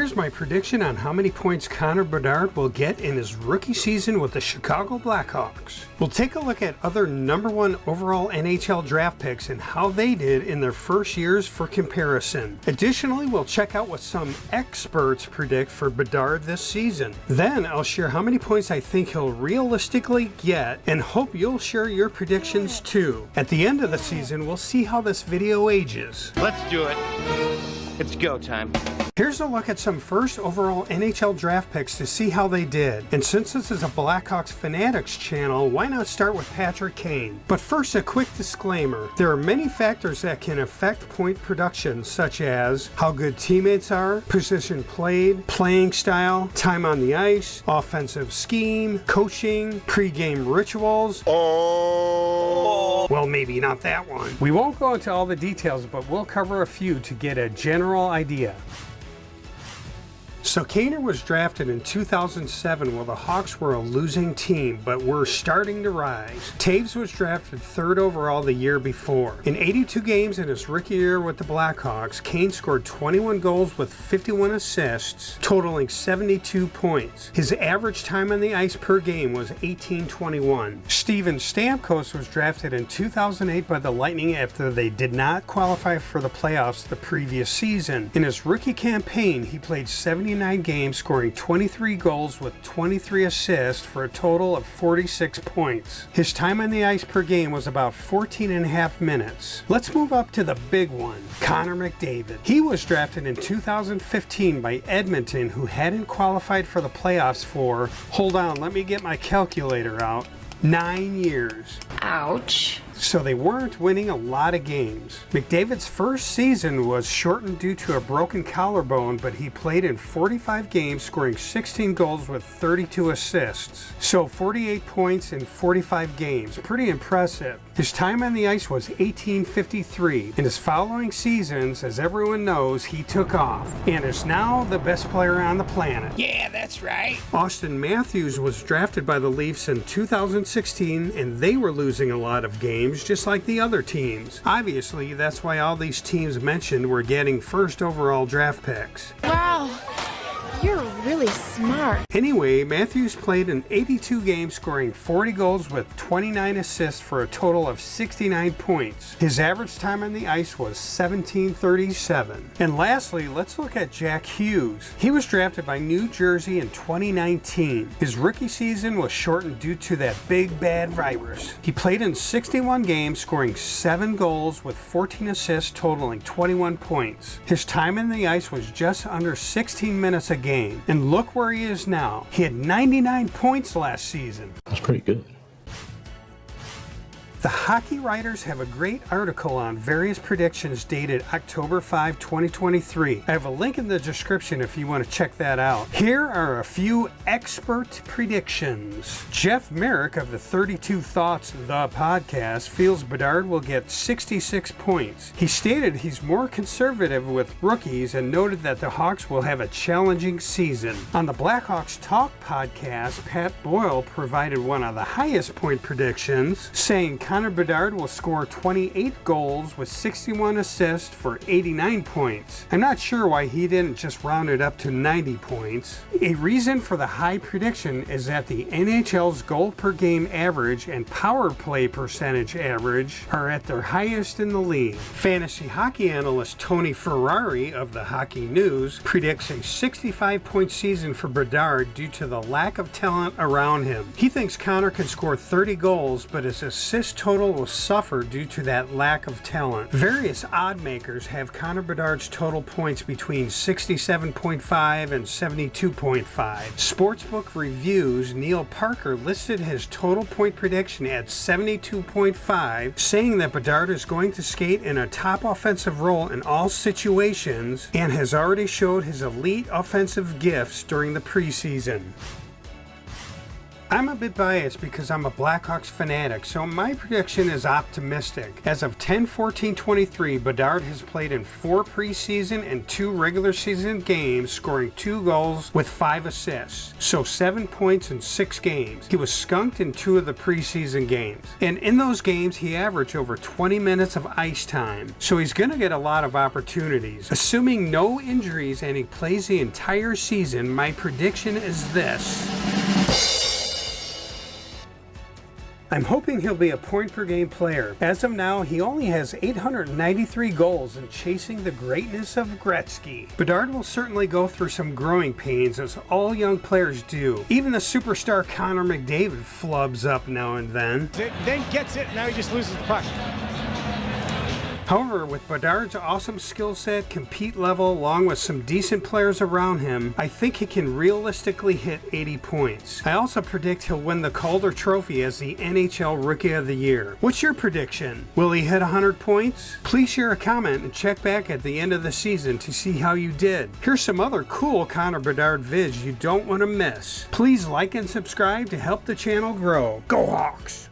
Here's my prediction on how many points Connor Bedard will get in his rookie season with the Chicago Blackhawks. We'll take a look at other number one overall NHL draft picks and how they did in their first years for comparison. Additionally, we'll check out what some experts predict for Bedard this season. Then I'll share how many points I think he'll realistically get and hope you'll share your predictions too. At the end of the season, we'll see how this video ages. Let's do it. It's go time. Here's a look at some first overall NHL draft picks to see how they did. And since this is a Blackhawks Fanatics channel, why not start with Patrick Kane? But first, a quick disclaimer. There are many factors that can affect point production, such as how good teammates are, position played, playing style, time on the ice, offensive scheme, coaching, pre-game rituals. Well, maybe not that one. We won't go into all the details, but we'll cover a few to get a general idea. So Kane was drafted in 2007 while the Hawks were a losing team, but were starting to rise. Taves was drafted third overall the year before. In 82 games in his rookie year with the Blackhawks, Kane scored 21 goals with 51 assists, totaling 72 points. His average time on the ice per game was 18:21. Steven Stamkos was drafted in 2008 by the Lightning after they did not qualify for the playoffs the previous season. In his rookie campaign, he played 79 games, scoring 23 goals with 23 assists for a total of 46 points. His time on the ice per game was about 14 and a half minutes. Let's move up to the big one, Connor McDavid. He was drafted in 2015 by Edmonton, who hadn't qualified for the playoffs for, hold on, let me get my calculator out, 9 years. Ouch. So they weren't winning a lot of games. McDavid's first season was shortened due to a broken collarbone, but he played in 45 games, scoring 16 goals with 32 assists. So 48 points in 45 games. Pretty impressive. His time on the ice was 1853. In his following seasons, as everyone knows, he took off and is now the best player on the planet. Yeah, that's right. Austin Matthews was drafted by the Leafs in 2016, and they were losing a lot of games, just like the other teams. Obviously, that's why all these teams mentioned were getting first overall draft picks. Wow, you're really smart. Anyway, Matthews played in 82 games, scoring 40 goals with 29 assists for a total of 69 points. His average time on the ice was 17:37. And lastly, let's look at Jack Hughes. He was drafted by New Jersey in 2019. His rookie season was shortened due to that big bad virus. He played in 61 games, scoring 7 goals with 14 assists, totaling 21 points. His time on the ice was just under 16 minutes a game. And look where he is now. He had 99 points last season. That's pretty good. The hockey writers have a great article on various predictions dated October 5, 2023. I have a link in the description if you want to check that out. Here are a few expert predictions. Jeff Merrick of the 32 Thoughts, the podcast, feels Bedard will get 66 points. He stated he's more conservative with rookies and noted that the Hawks will have a challenging season. On the Blackhawks Talk Podcast, Pat Boyle provided one of the highest point predictions, saying Connor Bedard will score 28 goals with 61 assists for 89 points. I'm not sure why he didn't just round it up to 90 points. A reason for the high prediction is that the NHL's goal per game average and power play percentage average are at their highest in the league. Fantasy hockey analyst Tony Ferrari of the Hockey News predicts a 65-point season for Bedard due to the lack of talent around him. He thinks Connor can score 30 goals, but his assist total will suffer due to that lack of talent. Various odd makers have Connor Bedard's total points between 67.5 and 72.5. Sportsbook Reviews' Neil Parker listed his total point prediction at 72.5, saying that Bedard is going to skate in a top offensive role in all situations and has already showed his elite offensive gifts during the preseason. I'm a bit biased because I'm a Blackhawks fanatic, so my prediction is optimistic. As of 10/14/23, Bedard has played in 4 preseason and 2 regular season games, scoring 2 goals with 5 assists, so 7 points in 6 games. He was skunked in 2 of the preseason games, and in those games he averaged over 20 minutes of ice time, so he's going to get a lot of opportunities. Assuming no injuries and he plays the entire season, my prediction is this. I'm hoping he'll be a point-per-game player. As of now, he only has 893 goals and chasing the greatness of Gretzky. Bedard will certainly go through some growing pains, as all young players do. Even the superstar Connor Bedard flubs up now and then. Then gets it, now he just loses the puck. However, with Bedard's awesome skill set, compete level, along with some decent players around him, I think he can realistically hit 80 points. I also predict he'll win the Calder Trophy as the NHL Rookie of the Year. What's your prediction? Will he hit 100 points? Please share a comment and check back at the end of the season to see how you did. Here's some other cool Connor Bedard vids you don't want to miss. Please like and subscribe to help the channel grow. Go Hawks!